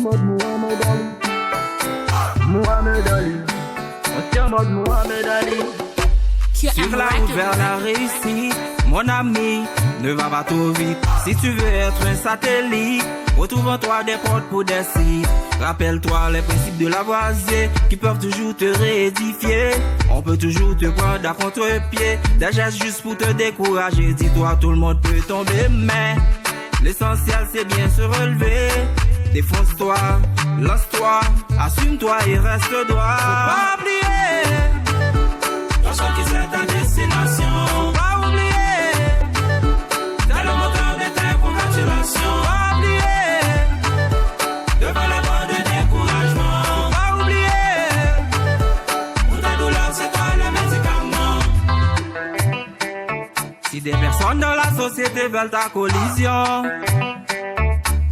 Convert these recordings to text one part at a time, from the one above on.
mode Mohamed Ali. Mohamed Ali. On tient mode Mohamed Ali. Sur la route vers la réussite, mon ami, ne va pas trop vite. Si tu veux être un satellite, retrouve en toi des portes pour des sites. Rappelle-toi les principes de Lavoisier qui peuvent toujours te réédifier. On peut toujours te prendre à contre-pied, des gestes juste pour te décourager. Dis-toi, tout le monde peut tomber, mais l'essentiel c'est bien se relever. Défonce-toi, lance-toi, assume-toi et reste droit. Faut pas oublier, lorsqu'on quitte ta destination. Faut pas oublier, t'as le moteur de tes congratulations. Faut pas oublier, devant la bande de découragement. Faut pas oublier, pour ta douleur c'est toi le médicament. Si des personnes dans la société veulent ta collision,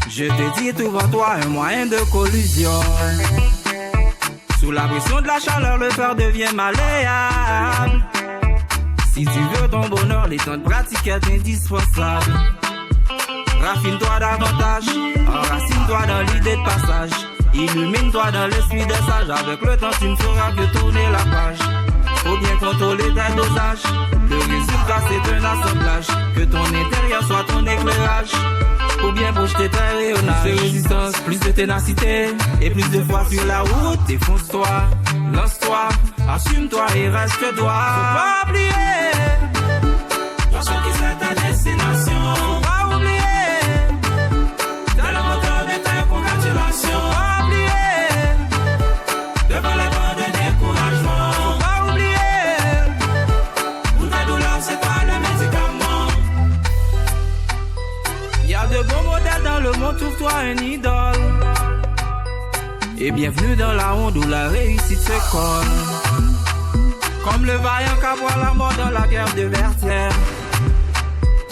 je te dis, trouve-toi un moyen de collusion. Sous la pression de la chaleur, le fer devient malléable. Si tu veux ton bonheur, les temps de pratique est indispensable. Raffine-toi davantage, enracine-toi dans l'idée de passage. Illumine-toi dans l'esprit des sages. Avec le temps, tu ne feras que tourner la page. Faut bien contrôler tes dosages. Le résultat, c'est un assemblage. Que ton intérieur soit ton éclairage. Pour bien projeter ta rayonnage. Plus de résistance, plus de ténacité. Et plus de fois sur la route. Défonce-toi, lance-toi, assume-toi et reste droit. Faut pas oublier, lorsqu'on quitte ta destination. Faut pas oublier, t'as le moteur de tes congratulations. Faut pas oublier, devant les bancs de découragement. Faut pas oublier, pour ta douleur c'est toi le médicament. Y'a de bons modèles dans le monde, trouve-toi un idole. Et bienvenue dans la honte où la réussite se colle. Comme le vaillant Cabral, la mort dans la guerre de Vertières.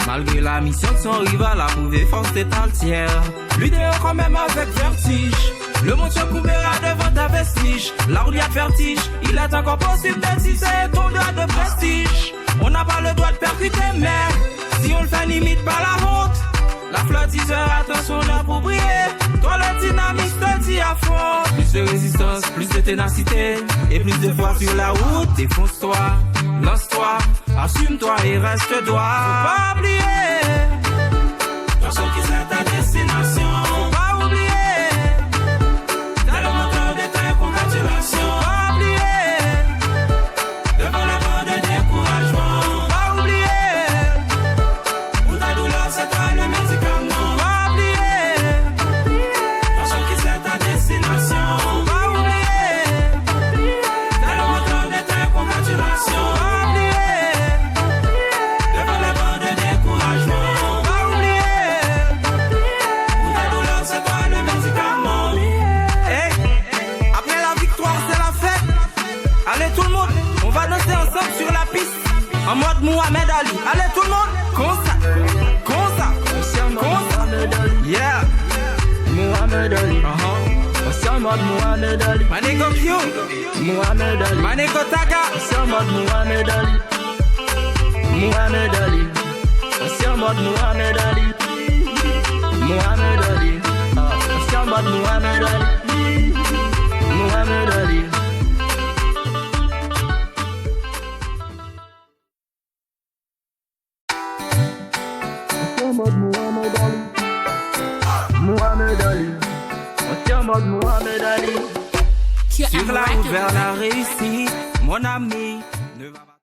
Malgré la mission de son rival, a prouvé force entière. L'idée quand même avec vertige. Le monde se couvrira devant ta vestige. La route y a de vertige, il est encore possible d'exister ton droit de prestige. On n'a pas le droit de percuter, mais si on le fait limite par la honte. La flottiseur attention d'approprier. Toi le dynamisme te dit à fond. Plus de résistance, plus de ténacité. Et plus de fois sur la route. Défonce-toi, lance-toi, assume-toi et reste droit. Faut pas oublier, lorsqu'on quitte ta destination. Faut pas oublier, t'as le moteur de tes congratulations. Faut pas oublier, devant la bande de découragement. Faut pas oublier, pour ta douleur c'est toi le médicament. En mode Mohamed Ali. Allez tout le monde, comme ça. Yeah. Mohamed Ali. C'est en mode Mohamed Ali. Manego Q. Mohamed Ali. Manego Taga. C'est en mode Mohamed Ali. Mohamed Ali. C'est en mode Mohamed Ali. Mohamed Ali. C'est en mode Mohamed Ali. Mohamed Ali. Mode Mohamed Ali. Mohamed Ali. On tient mode Mohamed Ali. Sur la route vers la réussite, mon ami, ne va pas.